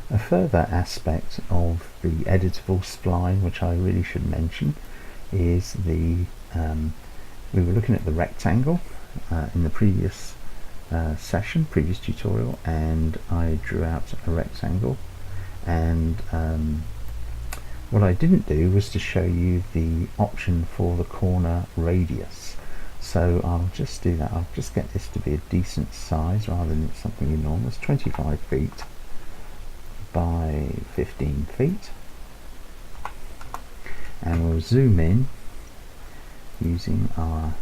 A further aspect of the editable spline, which I really should mention, is the we were looking at the rectangle in the previous previous tutorial, and I drew out a rectangle, and what I didn't do was to show you the option for the corner radius. So I'll just do that. I'll just get this to be a decent size rather than something enormous. 25 feet by 15 feet, and we'll zoom in using our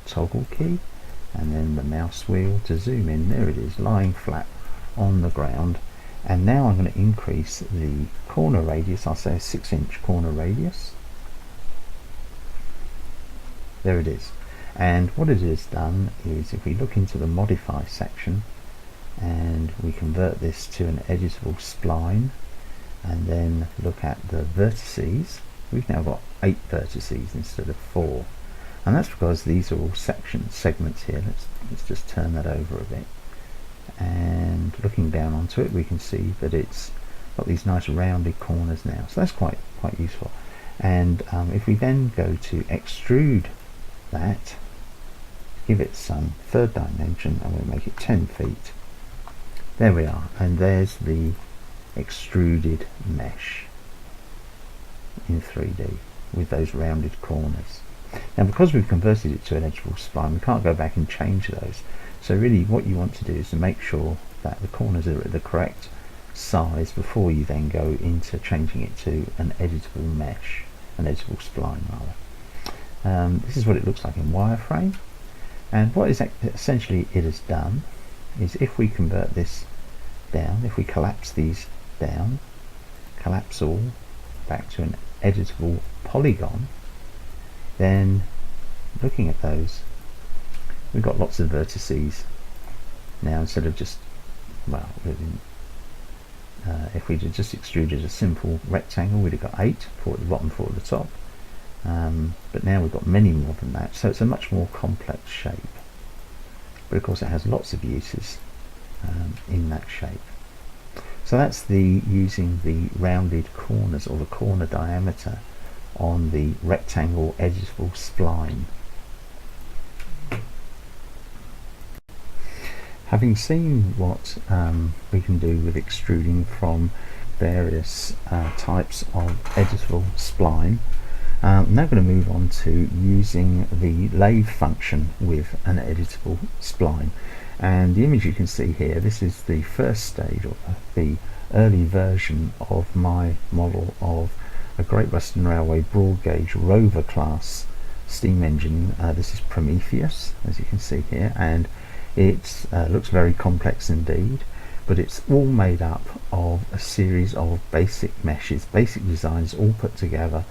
toggle key and then the mouse wheel to zoom in. There it is, lying flat on the ground. And now I'm going to increase the corner radius. I'll say a 6-inch corner radius. There it is. And what it has done is, if we look into the modify section and we convert this to an editable spline and then look at the vertices, we've now got 8 vertices instead of 4. And that's because these are all segments here. Let's just turn that over a bit. And looking down onto it, we can see that it's got these nice rounded corners now, so that's quite useful. And if we then go to extrude that, give it some third dimension, and we'll make it 10 feet. There we are, and there's the extruded mesh in 3D with those rounded corners. Now, because we've converted it to an editable spline, we can't go back and change those. So really what you want to do is to make sure that the corners are at the correct size before you then go into changing it to an editable mesh, an editable spline rather. This is what it looks like in wireframe, and what is essentially it has done is, if we convert this down, if we collapse these down, collapse all back to an editable polygon, then looking at those, we've got lots of vertices now, instead of just, well, if we had just extruded a simple rectangle, we'd have got 8, 4 at the bottom, 4 at the top, but now we've got many more than that, so it's a much more complex shape. But of course it has lots of uses in that shape. So that's using the rounded corners, or the corner diameter, on the rectangle editable spline. Having seen what we can do with extruding from various types of editable spline, I'm now going to move on to using the lathe function with an editable spline. And the image you can see here, this is the first stage, or the early version of my model of a Great Western Railway broad gauge rover class steam engine. This is Prometheus, as you can see here, and it looks very complex indeed, but it's all made up of a series of basic meshes, basic designs, all put together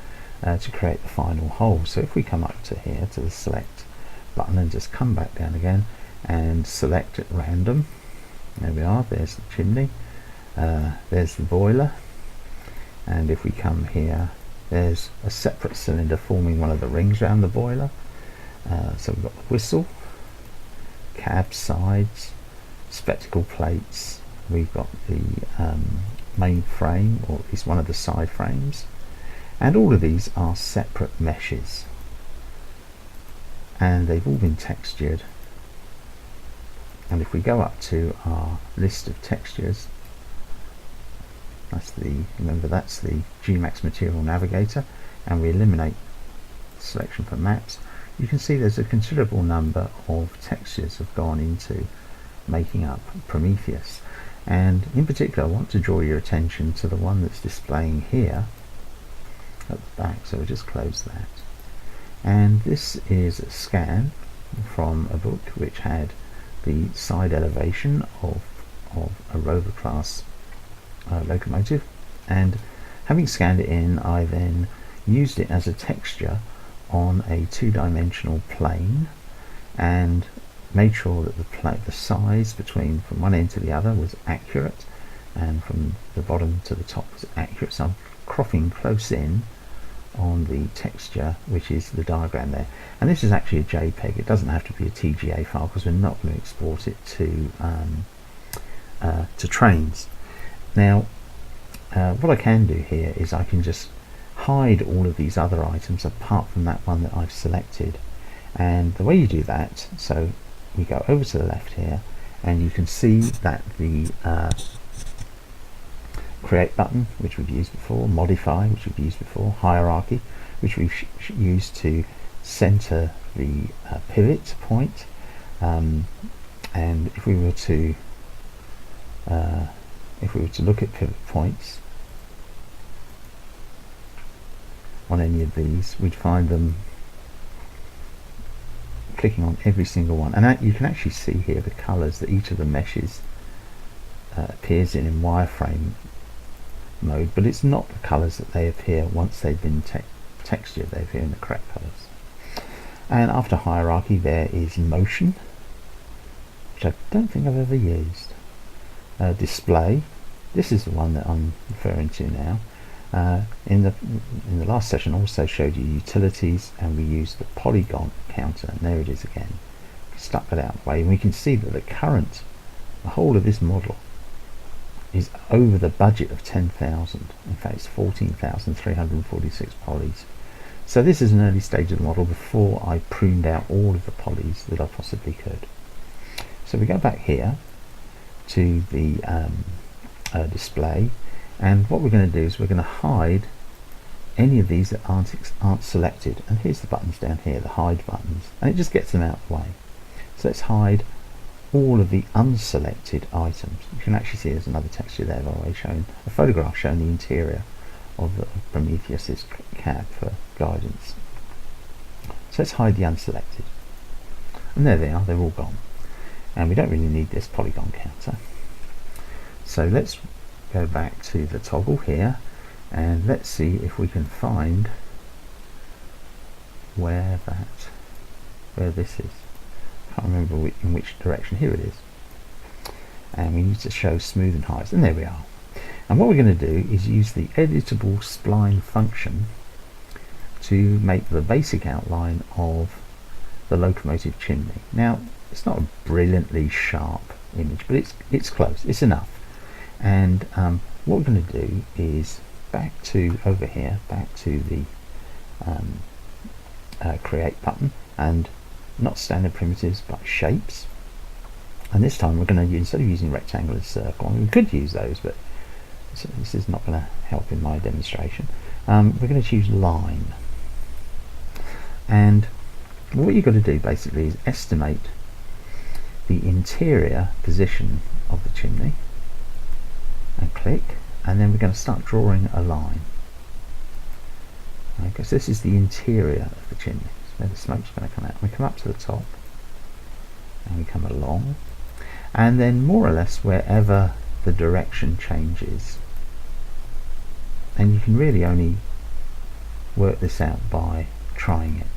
to create the final whole. So if we come up to here to the select button and just come back down again and select at random, there we are, there's the chimney, there's the boiler, and if we come here, there's a separate cylinder forming one of the rings around the boiler. So we've got the whistle, cab sides, spectacle plates, we've got the main frame, or at least one of the side frames, and all of these are separate meshes, and they've all been textured. And if we go up to our list of textures, remember that's the Gmax Material Navigator, and we eliminate selection for maps, you can see there's a considerable number of textures have gone into making up Prometheus. And in particular, I want to draw your attention to the one that's displaying here at the back, so we'll just close that. And this is a scan from a book which had the side elevation of a rover class locomotive, and having scanned it in, I then used it as a texture on a 2-dimensional plane and made sure that the size between from one end to the other was accurate, and from the bottom to the top was accurate. So I'm cropping close in on the texture, which is the diagram there. And this is actually a JPEG. It doesn't have to be a TGA file because we're not going to export it to Trainz. Now, what I can do here is I can just hide all of these other items apart from that one that I've selected. And the way you do that, so we go over to the left here, and you can see that the create button, which we've used before, modify, which we've used before, hierarchy, which we've used to center the pivot point, and if we were to look at pivot points on any of these, we'd find them clicking on every single one, and you can actually see here the colors that each of the meshes appears in wireframe mode, but it's not the colors that they appear once they've been textured. They appear in the correct colors. And after hierarchy there is motion, which I don't think I've ever used. Display, this is the one that I'm referring to now. In the last session I also showed you utilities, and we used the polygon counter, and there it is again. Stuck that out of the way, and we can see that the whole of this model is over the budget of 10,000. In fact, it's 14,346 polys. So this is an early stage of the model before I pruned out all of the polys that I possibly could. So we go back here to the display, and what we're going to do is we're going to hide any of these that aren't selected. And here's the buttons down here, the hide buttons, and it just gets them out of the way. So let's hide all of the unselected items. You can actually see there's another texture there, by the way, showing a photograph showing the interior of the Prometheus's cab for guidance. So let's hide the unselected, and there they are, they're all gone, and we don't really need this polygon counter. So let's go back to the toggle here, and let's see if we can find where this is. I can't remember in which direction. Here it is, and we need to show smooth and highs, and there we are. And what we're going to do is use the editable spline function to make the basic outline of the locomotive chimney. Now, it's not a brilliantly sharp image, but it's close, it's enough. And what we're going to do is back to over here, back to the create button, and not standard primitives but shapes. And this time we're going to use, instead of using rectangle and circle, I mean, we could use those, but this is not going to help in my demonstration. We're going to choose line, and what you've got to do basically is estimate the interior position of the chimney, and click, and then we're going to start drawing a line. Okay, so this is the interior of the chimney, where the smoke's going to come out. We come up to the top, and we come along, and then more or less wherever the direction changes, and you can really only work this out by trying it.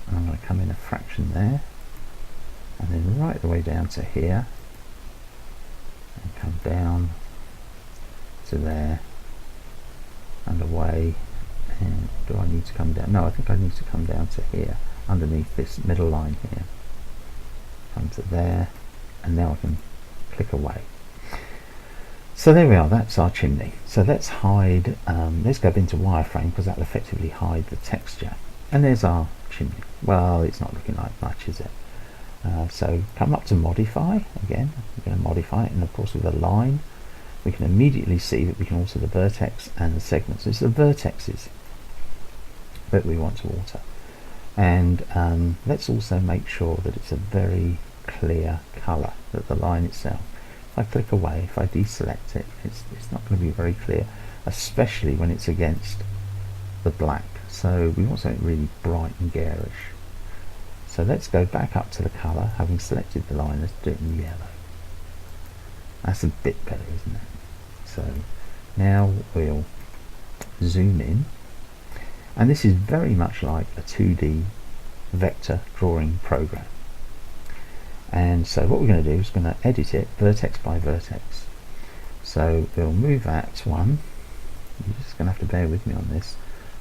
And I'm going to come in a fraction there, and then right the way down to here, and come down to there and away. And do I need to come down? No, I think I need to come down to here, underneath this middle line here. Come to there, and now I can click away. So there we are, that's our chimney. So let's hide, let's go into wireframe, because that'll effectively hide the texture. And there's our chimney. Well, it's not looking like much, is it? So come up to modify again. We're going to modify it, and of course with a line we can immediately see that we can alter the vertex and the segments. It's the vertexes that we want to alter, and let's also make sure that it's a very clear color, that the line itself, if I click away, if I deselect it, it's not going to be very clear, especially when it's against the black. So we want something really bright and garish. So let's go back up to the color, having selected the line. Let's do it in yellow. That's a bit better, isn't it? So now we'll zoom in, and this is very much like a 2D vector drawing program. And so what we're going to do is going to edit it vertex by vertex. So we'll move that one. You're just going to have to bear with me on this.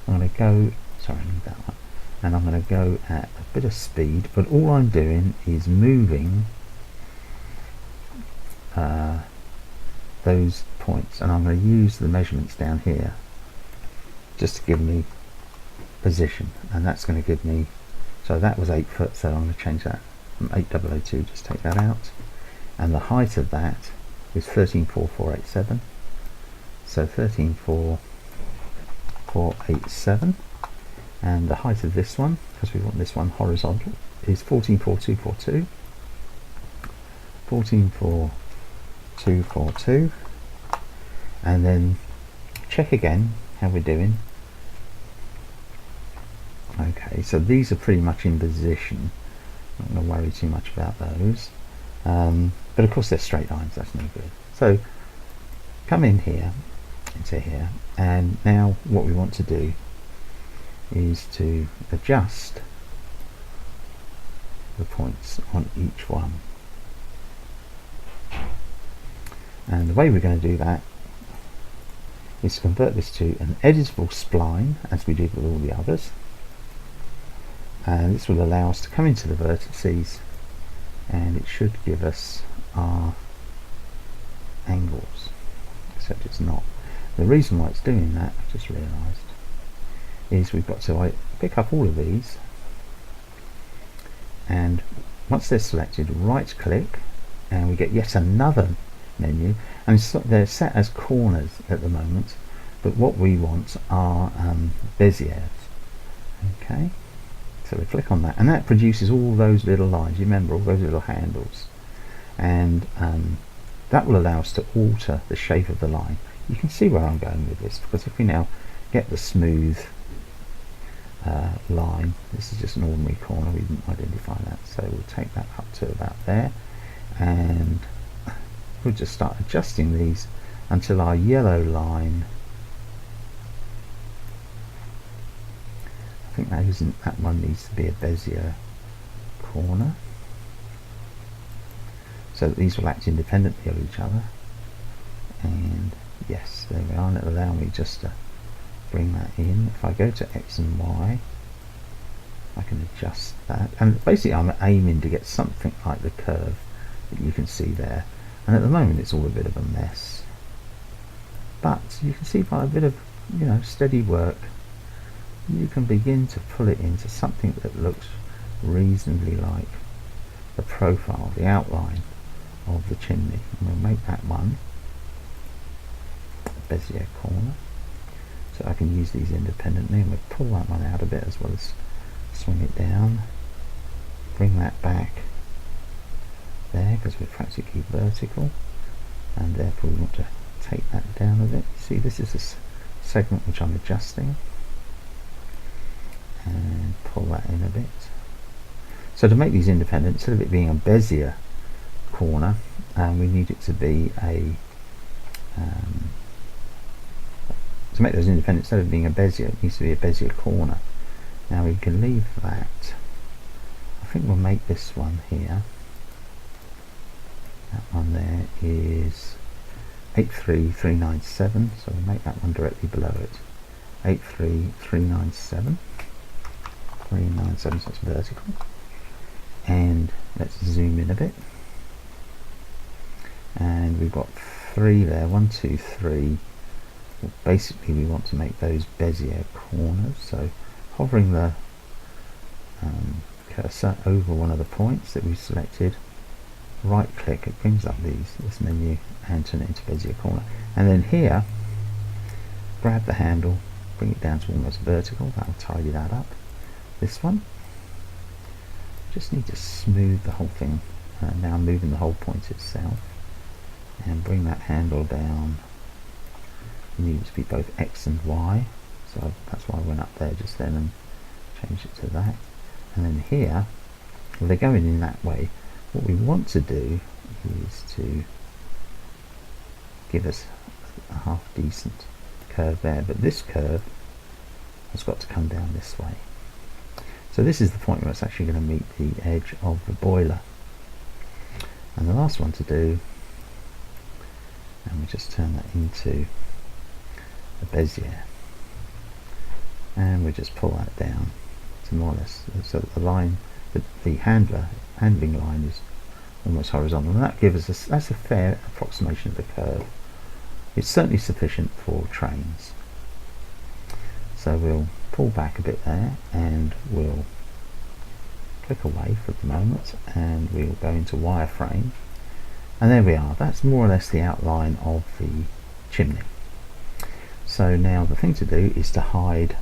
I'm going to go, sorry, I need that one, and I'm going to go at a bit of speed, but all I'm doing is moving those points, and I'm going to use the measurements down here just to give me position, and that's going to give me, so that was 8 foot, so I'm going to change that from 8002, just take that out, and the height of that is 134487, so 134487, and the height of this one, because we want this one horizontal, is 144242, 144242, and then check again how we're doing. Okay, so these are pretty much in position. I'm not going to worry too much about those, but of course they're straight lines, that's no good. So come in here, into here, and now what we want to do is to adjust the points on each one. And the way we're going to do that is to convert this to an editable spline, as we did with all the others. And this will allow us to come into the vertices, and it should give us our angles, except it's not. The reason why it's doing that, I've just realised, is we've got to pick up all of these, and once they're selected, right click, and we get yet another menu, and they're set as corners at the moment, but what we want are beziers. Okay, so we click on that, and that produces all those little lines, you remember, all those little handles, and that will allow us to alter the shape of the line. You can see where I'm going with this, because if we now get the smooth line, this is just an ordinary corner, we didn't identify that, so we'll take that up to about there, and we'll just start adjusting these until our yellow line, I think that one needs to be a Bezier corner, so that these will act independently of each other. And yes, there we are, and it'll allow me just to bring that in. If I go to X and Y, I can adjust that, and basically I'm aiming to get something like the curve that you can see there, and at the moment it's all a bit of a mess, but you can see by a bit of steady work you can begin to pull it into something that looks reasonably like the profile, the outline of the chimney. And we'll make that one a Bezier corner, so I can use these independently, and we'll pull that one out a bit as well as swing it down, bring that back there because we're practically vertical, and therefore we want to take that down a bit. See, this is this segment which I'm adjusting, and pull that in a bit. So to make these independent, instead of it being a Bezier corner, we need it to be a to make those independent, instead of being a Bezier, it needs to be a Bezier corner. Now we can leave that. I think we'll make this one here, that one there is 83397, so we'll make that one directly below it, 83397, 397, so it's vertical. And let's zoom in a bit, and we've got 3 there, 1, 2, 3. Well, basically we want to make those Bezier corners, so hovering the cursor over one of the points that we've selected, right click, it brings up this menu and turn it into Bezier corner, and then here grab the handle, bring it down to almost vertical, that'll tidy that up. This one, just need to smooth the whole thing, now moving the whole point itself, and bring that handle down. You need it to be both X and Y, so that's why I went up there just then and changed it to that. And then here, well, they're going in that way. What we want to do is to give us a half decent curve there, but this curve has got to come down this way. So this is the point where it's actually going to meet the edge of the boiler. And the last one to do, and we just turn that into a Bezier, and we just pull that down to more or less so that the line, the handling line is almost horizontal, and that gives us that's a fair approximation of the curve. It's certainly sufficient for trains. So we'll pull back a bit there, and we'll click away for the moment, and we'll go into wireframe, and there we are. That's more or less the outline of the chimney. So now the thing to do is to hide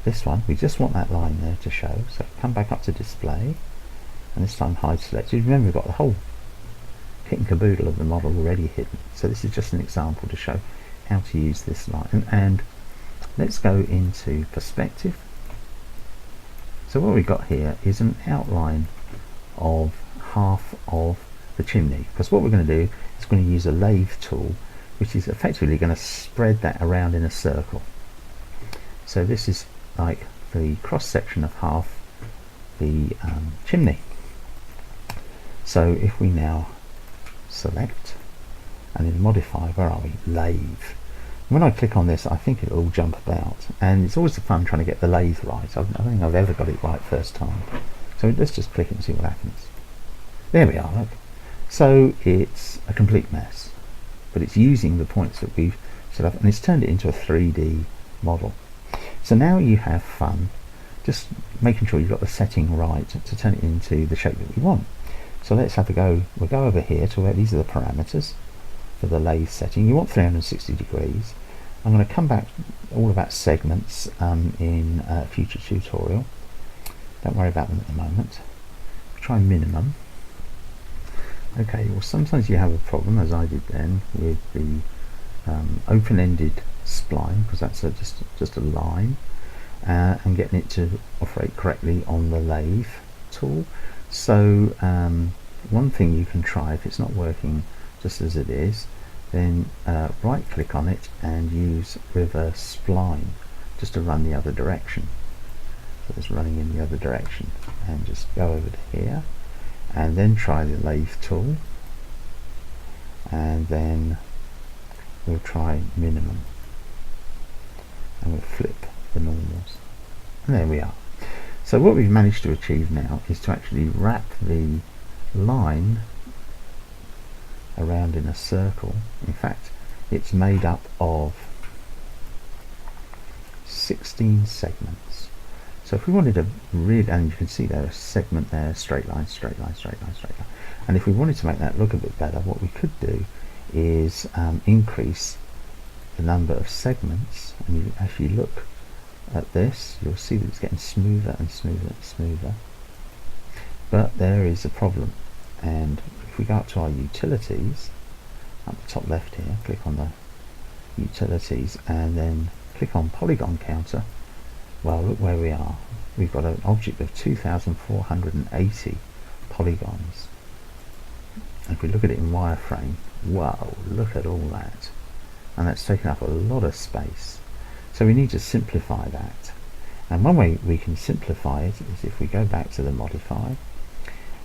this one. We just want that line there to show, so come back up to display, and this time hide selected. Remember, we've got the whole kit and caboodle of the model already hidden, so this is just an example to show how to use this line. And let's go into perspective. So what we've got here is an outline of half of the chimney, because what we're going to do is going to use a lathe tool, which is effectively going to spread that around in a circle. So this is like the cross section of half the chimney. So if we now select, and then modify, where are we? Lathe. When I click on this, I think it'll all jump about, and it's always fun trying to get the lathe right. I don't think I've ever got it right first time. So let's just click it and see what happens. There we are, look. So it's a complete mess, but it's using the points that we've set up, and it's turned it into a 3D model. So now you have fun just making sure you've got the setting right to turn it into the shape that we want. So let's have a go. We'll go over here to where these are the parameters for the lathe setting. You want 360 degrees. I'm going to come back all about segments in a future tutorial. Don't worry about them at the moment. Try minimum. Okay, well sometimes you have a problem, as I did then, with the open-ended spline, because that's just a line, and getting it to operate correctly on the lathe tool. So one thing you can try, if it's not working just as it is, then right click on it and use reverse spline just to run the other direction. So it's running in the other direction, and just go over to here and then try the lathe tool, and then we'll try minimum, and we'll flip the normals, and there we are. So what we've managed to achieve now is to actually wrap the line around in a circle. In fact, it's made up of 16 segments. So if we wanted to really, and you can see there a segment there, straight line, straight line, straight line, straight line. And if we wanted to make that look a bit better, what we could do is increase the number of segments, and you actually look at this, you'll see that it's getting smoother and smoother and smoother. But there is a problem, and if we go up to our utilities, up the top left here, click on the utilities and then click on polygon counter, well, look where we are. We've got an object of 2,480 polygons. If we look at it in wireframe, wow, look at all that. And that's taken up a lot of space. So we need to simplify that. And one way we can simplify it is if we go back to the modify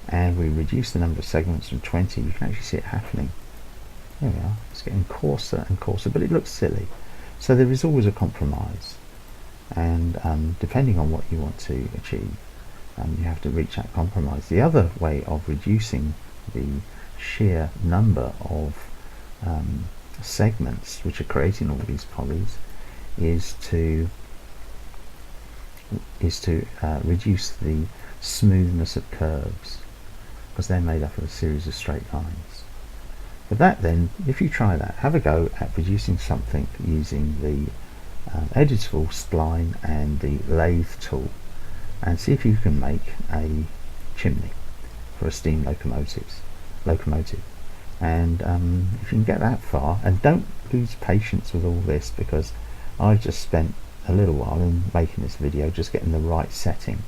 and we reduce the number of segments from 20, you can actually see it happening. There we are. It's getting coarser and coarser, but it looks silly. So there is always a compromise. And depending on what you want to achieve, you have to reach that compromise. The other way of reducing the sheer number of segments which are creating all these polys is to reduce the smoothness of curves, because they're made up of a series of straight lines. But that then, if you try that, have a go at producing something using the editable spline and the lathe tool, and see if you can make a chimney for a steam locomotive. And if you can get that far, and don't lose patience with all this, because I've just spent a little while in making this video just getting the right setting,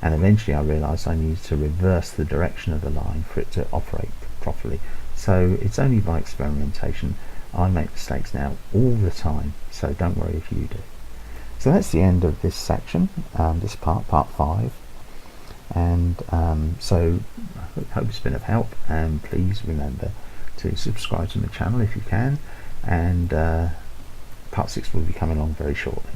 and eventually I realised I needed to reverse the direction of the line for it to operate properly. So it's only by experimentation. I make mistakes now all the time, so don't worry if you do. So that's the end of this section, this part 5. And so I hope it's been of help, and please remember to subscribe to my channel if you can, and part 6 will be coming along very shortly.